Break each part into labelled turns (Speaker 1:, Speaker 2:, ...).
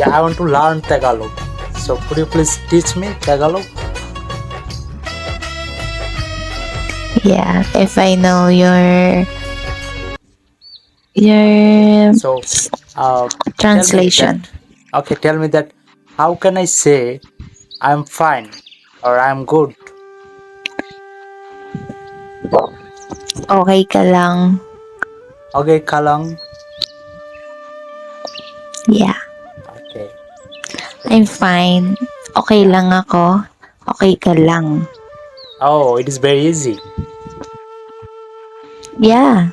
Speaker 1: Yeah, I want to learn Tagalog. So could you please teach me Tagalog?
Speaker 2: Yeah, if I know your
Speaker 1: So tell me
Speaker 2: translation.
Speaker 1: that. Okay, tell me that. How can I say I'm fine or I'm good?
Speaker 2: Okay ka lang.
Speaker 1: Okay, Kalang.
Speaker 2: Yeah,
Speaker 1: Okay.
Speaker 2: I'm fine. Okay
Speaker 1: Yeah.
Speaker 2: lang ako. Okay ka lang.
Speaker 1: Oh, it is very easy.
Speaker 2: Yeah,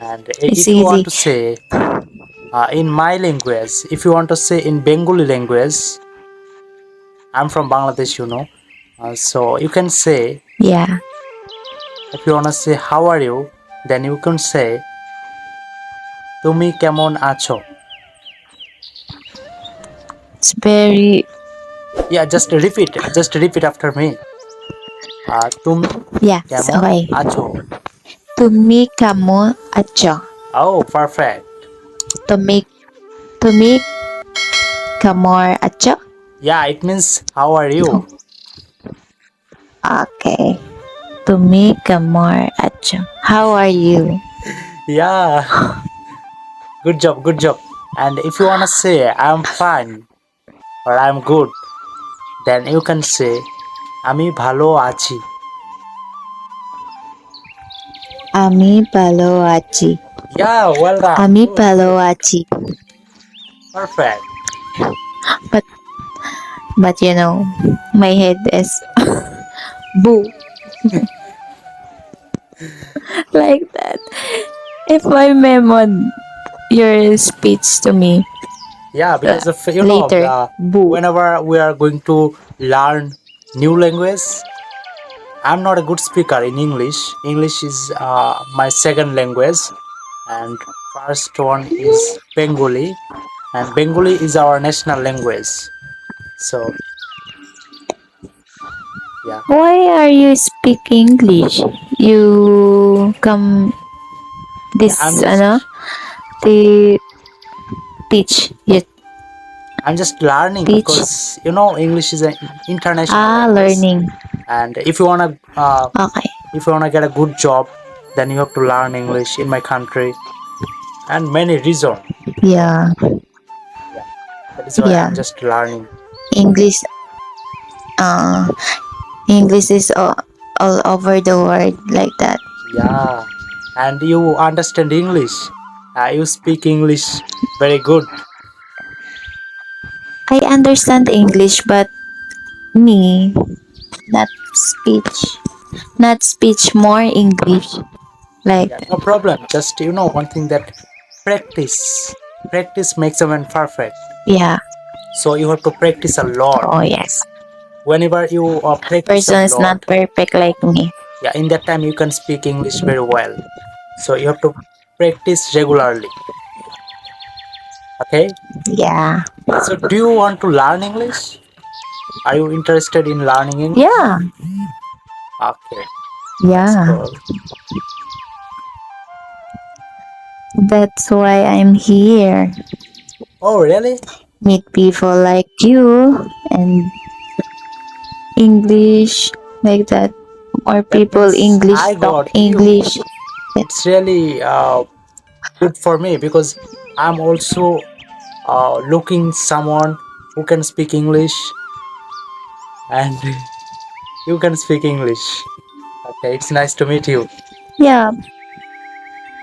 Speaker 1: And
Speaker 2: it's
Speaker 1: if you want
Speaker 2: easy.
Speaker 1: to say in my language, if you want to say in Bengali language, I'm from Bangladesh, you know. So you can say,
Speaker 2: Yeah,
Speaker 1: if you want to say how are you, then you can say তুমি কেমন আছো?
Speaker 2: it's very...
Speaker 1: Yeah, just repeat after me. তুমি
Speaker 2: Yeah, it's
Speaker 1: কেমন
Speaker 2: okay.
Speaker 1: আছো?
Speaker 2: Tumi kamo acho.
Speaker 1: Oh, perfect.
Speaker 2: Tumi, tumi kamor acho.
Speaker 1: Yeah, it means how are you?
Speaker 2: Oh, okay. Tumi kamor acho. How are you?
Speaker 1: Yeah, good job, good job. And if you want to say I'm fine or I'm good, then you can say আমি ভালো আছি.
Speaker 2: Ami palo achi.
Speaker 1: Yeah, well done.
Speaker 2: Ami
Speaker 1: Good,
Speaker 2: palo
Speaker 1: good.
Speaker 2: achi.
Speaker 1: Perfect.
Speaker 2: But you know, my head is boo like that. If I memo your speech to me
Speaker 1: Yeah, because of
Speaker 2: later, boo.
Speaker 1: whenever we are going to learn new language, I'm not a good speaker in English. English is my second language, and first one is Bengali, and Bengali is our national language. So yeah,
Speaker 2: Why are you speak English? You come
Speaker 1: yeah,
Speaker 2: this the teach you
Speaker 1: I'm just learning
Speaker 2: teach
Speaker 1: because English is an international language,
Speaker 2: learning.
Speaker 1: and
Speaker 2: Okay.
Speaker 1: if you wanna get a good job, then you have to learn English in my country, and many reasons.
Speaker 2: Yeah.
Speaker 1: Yeah, that is why
Speaker 2: Yeah.
Speaker 1: I'm just learning.
Speaker 2: English uh English is all over the world like that.
Speaker 1: Yeah, and you understand English. You speak English very good.
Speaker 2: I understand English but me not speech. Not speech more English. Like
Speaker 1: Yeah, no problem. Just one thing that practice. Practice makes a man perfect.
Speaker 2: yeah.
Speaker 1: So you have to practice a lot.
Speaker 2: Oh yes.
Speaker 1: Whenever you practice a
Speaker 2: Person is
Speaker 1: lot,
Speaker 2: not perfect like me.
Speaker 1: yeah, in that time you can speak English very well. So you have to practice regularly. Okay.
Speaker 2: Yeah.
Speaker 1: So do you want to learn English? Are you interested in learning English?
Speaker 2: Yeah.
Speaker 1: Okay, that's
Speaker 2: Yeah.
Speaker 1: cool.
Speaker 2: That's why I'm here.
Speaker 1: Oh, really?
Speaker 2: Meet people like you and English like that. More
Speaker 1: That
Speaker 2: people
Speaker 1: means
Speaker 2: English
Speaker 1: I
Speaker 2: talk
Speaker 1: got you.
Speaker 2: English.
Speaker 1: It's really good for me because I'm also looking someone who can speak English and you can speak English. Okay, it's nice to meet you.
Speaker 2: Yeah,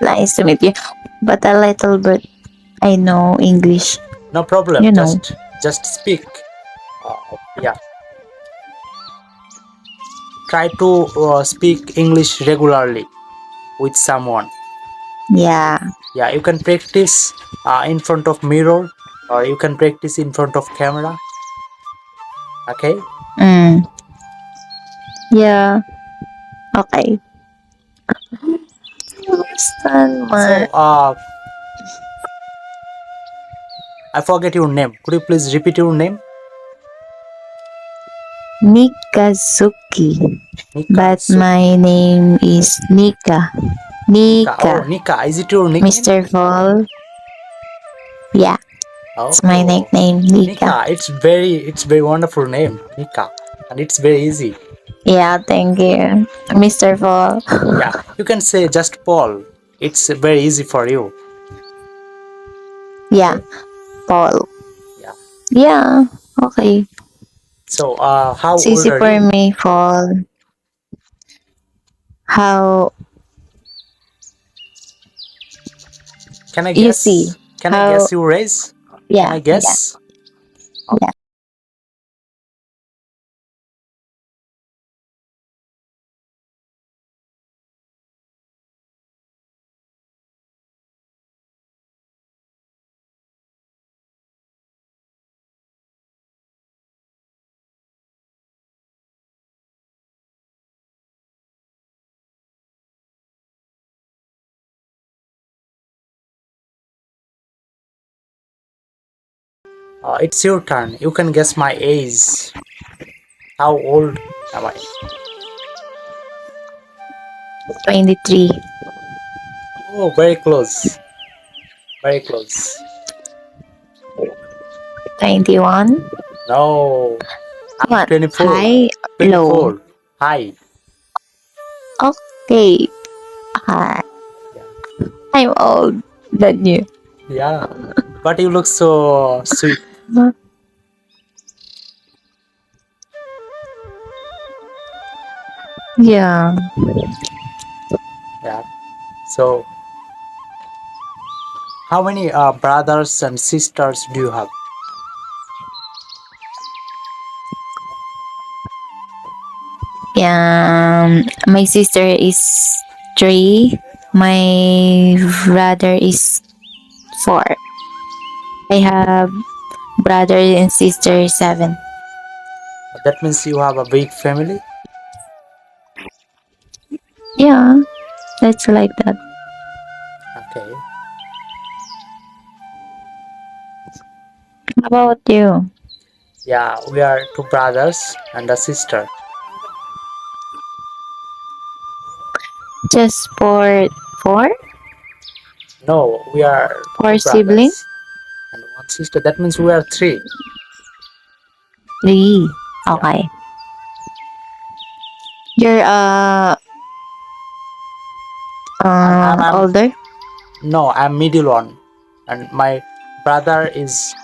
Speaker 2: nice to meet you. But a little bit I know English.
Speaker 1: No problem.
Speaker 2: You know.
Speaker 1: Just speak. Yeah, try to speak English regularly with someone.
Speaker 2: Yeah.
Speaker 1: Yeah, you can practice in front of mirror or you can practice in front of camera. Okay.
Speaker 2: Mm. Yeah. Okay. Understand
Speaker 1: So
Speaker 2: my
Speaker 1: I forget your name. Could you please repeat your name?
Speaker 2: Mikazuki.
Speaker 1: Nika.
Speaker 2: But
Speaker 1: So,
Speaker 2: my name is Nika.
Speaker 1: Nika. Oh,
Speaker 2: Nika.
Speaker 1: Nika. Is it your nickname?
Speaker 2: Mr. Fall. Yeah. It's my
Speaker 1: Oh,
Speaker 2: nickname, Nika.
Speaker 1: Nika. It's very wonderful name, Nika, and it's very easy.
Speaker 2: Yeah, thank you, Mr. Paul.
Speaker 1: Yeah, you can say just Paul. It's very easy for you.
Speaker 2: Yeah,
Speaker 1: Okay.
Speaker 2: Paul.
Speaker 1: Yeah.
Speaker 2: Yeah, okay.
Speaker 1: So, how
Speaker 2: It's
Speaker 1: old
Speaker 2: easy
Speaker 1: are
Speaker 2: for
Speaker 1: you?
Speaker 2: me, Paul. How
Speaker 1: Can I
Speaker 2: you see?
Speaker 1: guess? Can I
Speaker 2: How?
Speaker 1: guess your race? Can
Speaker 2: Yeah,
Speaker 1: I
Speaker 2: yeah,
Speaker 1: guess?
Speaker 2: yeah.
Speaker 1: It's your turn. You can guess my age. How old am I?
Speaker 2: 23,
Speaker 1: Oh, very close. Very close.
Speaker 2: 21.
Speaker 1: No, I'm
Speaker 2: What?
Speaker 1: 24.
Speaker 2: High, low.
Speaker 1: 24. Hi.
Speaker 2: Okay. Hi.
Speaker 1: Yeah.
Speaker 2: I'm old than you.
Speaker 1: Yeah. But you look so sweet.
Speaker 2: Yeah.
Speaker 1: Yeah. So, how many brothers and sisters do you have?
Speaker 2: Yeah. My sister is 3. My brother is 4. I have brother and sister 7.
Speaker 1: That means you have a big family.
Speaker 2: Yeah, that's like that.
Speaker 1: Okay.
Speaker 2: How about you?
Speaker 1: Yeah, we are two brothers and a sister.
Speaker 2: Just for 4?
Speaker 1: No, we are two
Speaker 2: 4 sibling?
Speaker 1: brothers and one sister. That means we are three.
Speaker 2: 3.
Speaker 1: Yeah.
Speaker 2: Okay. You're
Speaker 1: I'm
Speaker 2: older?
Speaker 1: no, I'm middle one, and my brother is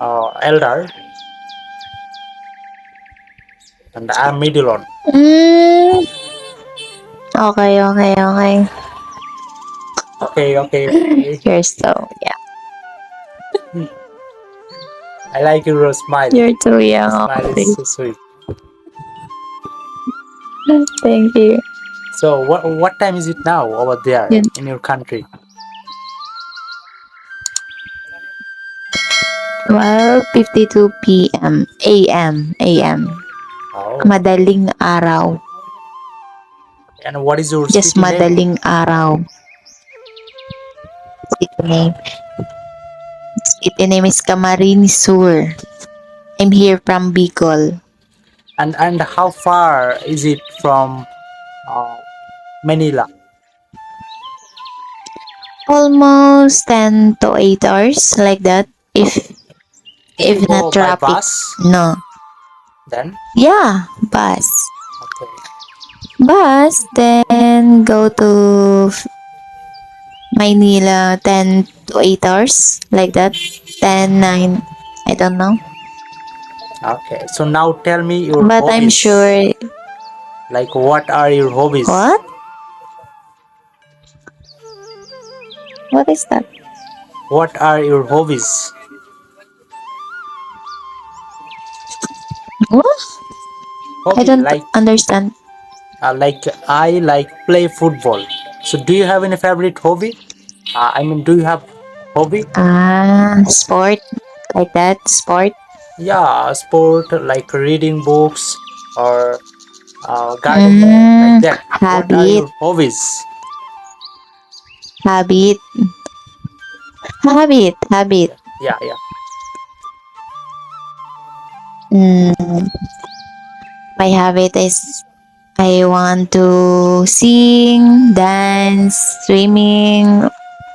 Speaker 1: elder, and I'm middle one.
Speaker 2: Mm, okay, okay, okay.
Speaker 1: Okay, okay, okay.
Speaker 2: You're so, yeah.
Speaker 1: I like your smile.
Speaker 2: You're too
Speaker 1: Your
Speaker 2: young
Speaker 1: smile is
Speaker 2: already.
Speaker 1: so sweet.
Speaker 2: Thank you.
Speaker 1: So what time is it now over there
Speaker 2: Yun.
Speaker 1: in your country?
Speaker 2: Well, 52 p.m. a.m. a.m.
Speaker 1: Oh,
Speaker 2: Madaling araw.
Speaker 1: and what is your
Speaker 2: Just
Speaker 1: city name?
Speaker 2: madaling araw. City name. City name is Camarines Sur. I'm here from Bicol.
Speaker 1: And how far is it from uh, Manila?
Speaker 2: Almost 10 to 8 hours like that.
Speaker 1: If you
Speaker 2: If not
Speaker 1: go by
Speaker 2: traffic.
Speaker 1: bus,
Speaker 2: No.
Speaker 1: then
Speaker 2: Yeah, bus.
Speaker 1: okay,
Speaker 2: Bus, then go to Maynila 10 to 8 hours like that. 10, 9, I don't know.
Speaker 1: okay. So now tell me your
Speaker 2: But I'm
Speaker 1: hobbies.
Speaker 2: sure.
Speaker 1: Like, what are your hobbies?
Speaker 2: What? What is that?
Speaker 1: What are your hobbies?
Speaker 2: What? I
Speaker 1: Hobby,
Speaker 2: don't understand.
Speaker 1: like I like play football. So do you have any favorite hobby? I mean, do you have hobby?
Speaker 2: Sport like that. Sport.
Speaker 1: Yeah, sport like reading books or gardening like
Speaker 2: Mm,
Speaker 1: that. What are
Speaker 2: habit.
Speaker 1: your hobbies?
Speaker 2: Habit. Habit. Habit.
Speaker 1: Yeah, yeah, yeah.
Speaker 2: Mm, my habit is I want to sing, dance, swimming,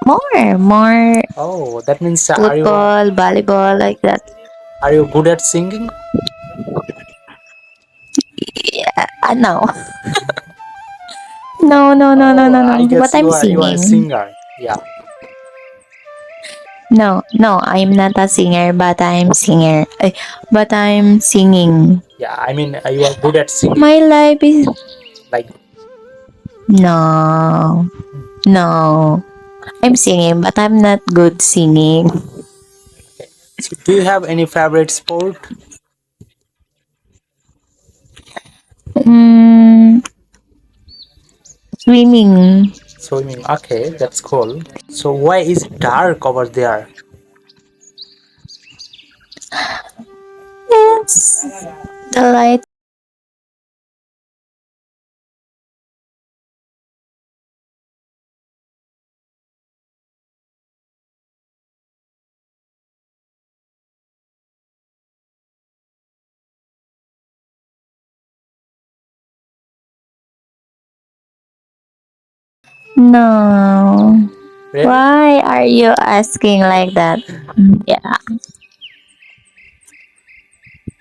Speaker 2: more
Speaker 1: Oh, that means
Speaker 2: football, volleyball, like that.
Speaker 1: are you good at singing?
Speaker 2: Yeah, no. No, no, no, no,
Speaker 1: Oh,
Speaker 2: no,
Speaker 1: I
Speaker 2: no. But
Speaker 1: guess
Speaker 2: I'm
Speaker 1: you are a
Speaker 2: singing.
Speaker 1: singer. Yeah.
Speaker 2: No, no, I'm not a singer, but I'm singer. But I'm singing.
Speaker 1: Yeah, I mean you are good at singing.
Speaker 2: My life is
Speaker 1: Like
Speaker 2: no, no. I'm singing, but I'm not good singing.
Speaker 1: okay. So do you have any favorite sport?
Speaker 2: Mm, swimming.
Speaker 1: Swimming. Okay, that's cool. So why is it dark over there?
Speaker 2: Yes, the light. No.
Speaker 1: Really?
Speaker 2: Why are you asking like that? Yeah.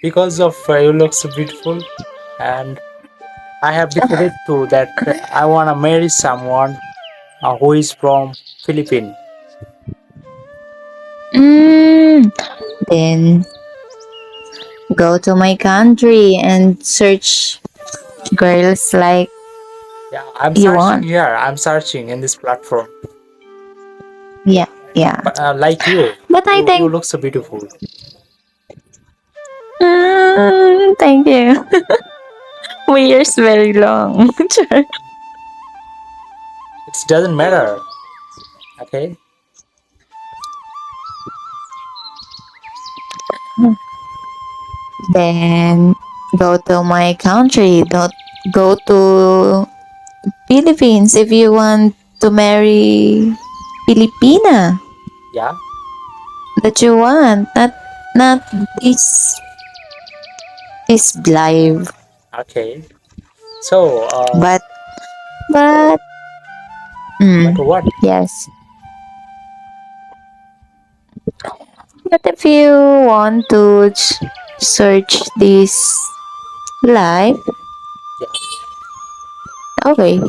Speaker 1: Because of you look so beautiful, and I have decided to that I wanna marry someone who is from Philippines.
Speaker 2: Mm, then go to my country and search girls like
Speaker 1: Yeah, I'm
Speaker 2: you
Speaker 1: searching
Speaker 2: want.
Speaker 1: here. I'm searching in this platform.
Speaker 2: Yeah, yeah.
Speaker 1: But like you,
Speaker 2: But I
Speaker 1: you
Speaker 2: think,
Speaker 1: look so beautiful.
Speaker 2: thank you. My ears very long. Sure.
Speaker 1: It doesn't matter. Okay.
Speaker 2: Then go to my country. Don't go to Philippines if you want to marry Filipina
Speaker 1: Yeah.
Speaker 2: that you want. Not this this live.
Speaker 1: Okay. So,
Speaker 2: But
Speaker 1: but what?
Speaker 2: yes. But if you want to search this live,
Speaker 1: Yeah.
Speaker 2: okay.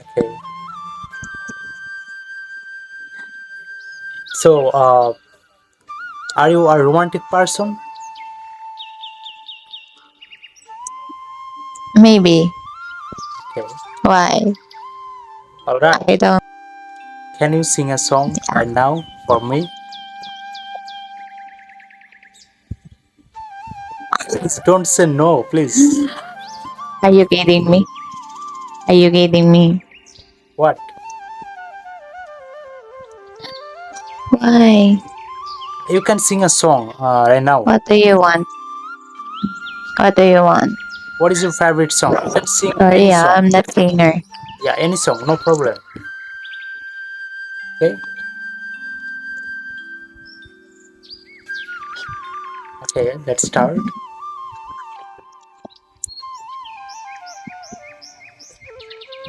Speaker 1: Okay. So, are you a romantic person?
Speaker 2: Maybe.
Speaker 1: Okay.
Speaker 2: Why?
Speaker 1: All right.
Speaker 2: I don't.
Speaker 1: Can you sing a song right now for me? Please don't say no, please.
Speaker 2: Are you kidding me? Are you kidding me?
Speaker 1: What?
Speaker 2: Why?
Speaker 1: You can sing a song right now.
Speaker 2: What do you want? What do you want?
Speaker 1: What is your favorite song? You can sing any
Speaker 2: Sorry,
Speaker 1: song.
Speaker 2: I'm not singer.
Speaker 1: Yeah, any song, no problem. Okay. Okay, let's start.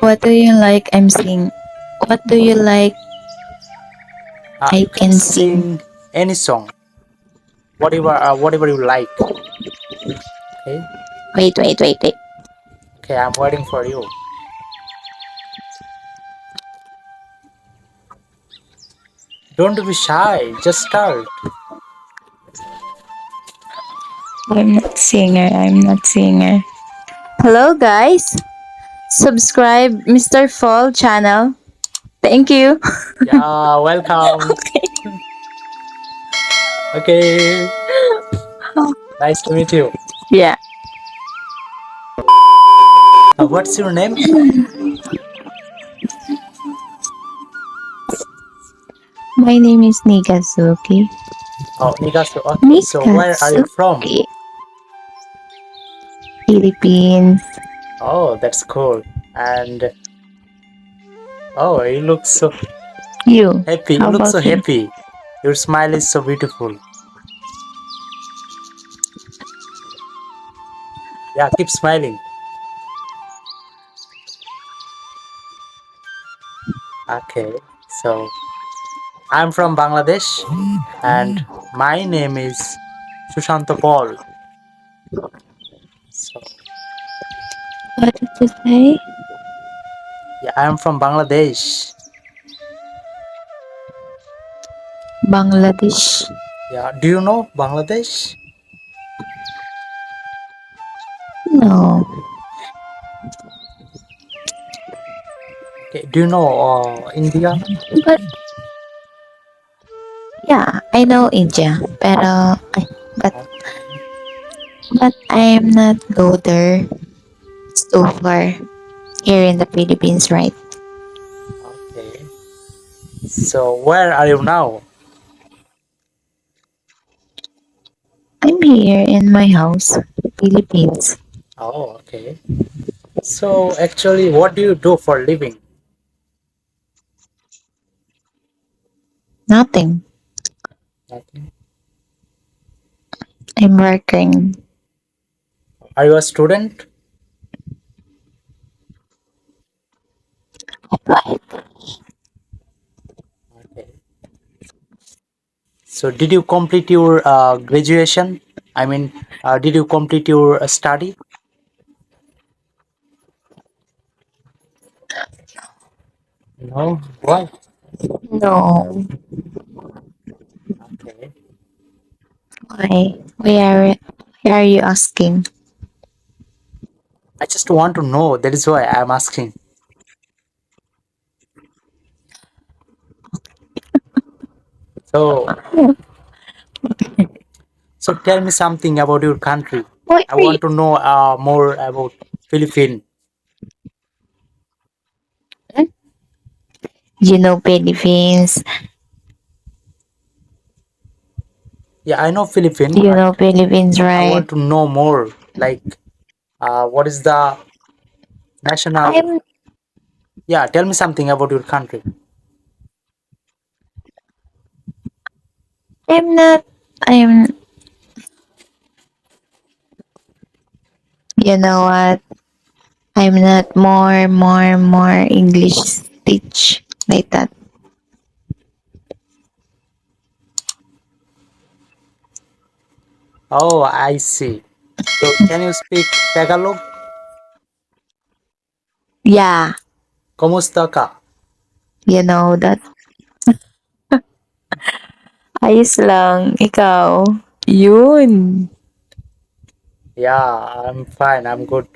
Speaker 2: What do you like? I'm sing. What do you like? I
Speaker 1: You can
Speaker 2: can sing.
Speaker 1: sing any song, whatever you like. Okay.
Speaker 2: Wait, wait, wait, wait.
Speaker 1: Okay, I'm waiting for you. Don't be shy. Just start.
Speaker 2: I'm not singer. I'm not singer. Hello, guys. Subscribe Mr. Fall channel. Thank you.
Speaker 1: Yeah, welcome. Okay, nice to meet you.
Speaker 2: Yeah.
Speaker 1: What's your name?
Speaker 2: My name is Nikasuki.
Speaker 1: Oh, Nigasu. Okay, so where are you from?
Speaker 2: Nikasuki. Philippines.
Speaker 1: Oh, that's cool. And oh, you look so
Speaker 2: You.
Speaker 1: happy. You
Speaker 2: How
Speaker 1: look so
Speaker 2: about you?
Speaker 1: happy. Your smile is so beautiful. Yeah, keep smiling. Okay, so I'm from Bangladesh, and my name is Sushant Paul. So
Speaker 2: What did you say?
Speaker 1: yeah, I'm from Bangladesh.
Speaker 2: Bangladesh?
Speaker 1: Yeah, do you know Bangladesh?
Speaker 2: No.
Speaker 1: Okay, do you know India?
Speaker 2: But yeah, I know India. But
Speaker 1: Okay,
Speaker 2: but I am not go there so far here in the Philippines, right?
Speaker 1: okay. So where are you now?
Speaker 2: I'm here in my house, Philippines.
Speaker 1: Oh, okay. So actually, what do you do for living?
Speaker 2: Nothing.
Speaker 1: Nothing.
Speaker 2: I'm working.
Speaker 1: Are you a student? Okay. So did you complete your graduation? I mean, did you complete your study? No. Why?
Speaker 2: No.
Speaker 1: Okay.
Speaker 2: Why? Why are you asking?
Speaker 1: I just want to know. That is why I'm asking. So, so tell me something about your country.
Speaker 2: Why
Speaker 1: I
Speaker 2: are you?
Speaker 1: want to know more about Philippines.
Speaker 2: You know Philippines.
Speaker 1: Yeah, I know Philippines,
Speaker 2: You
Speaker 1: but
Speaker 2: know Philippines,
Speaker 1: I
Speaker 2: right?
Speaker 1: want to know more. Like, what is the national?
Speaker 2: I'm
Speaker 1: Yeah, tell me something about your country.
Speaker 2: I'm not I'm you know what? I'm not more English speech like that.
Speaker 1: Oh, I see. So, can you speak Tagalog?
Speaker 2: Yeah,
Speaker 1: Kumusta ka?
Speaker 2: you know that. Ayos lang. Ikaw. Yun.
Speaker 1: Yeah, I'm fine. I'm good.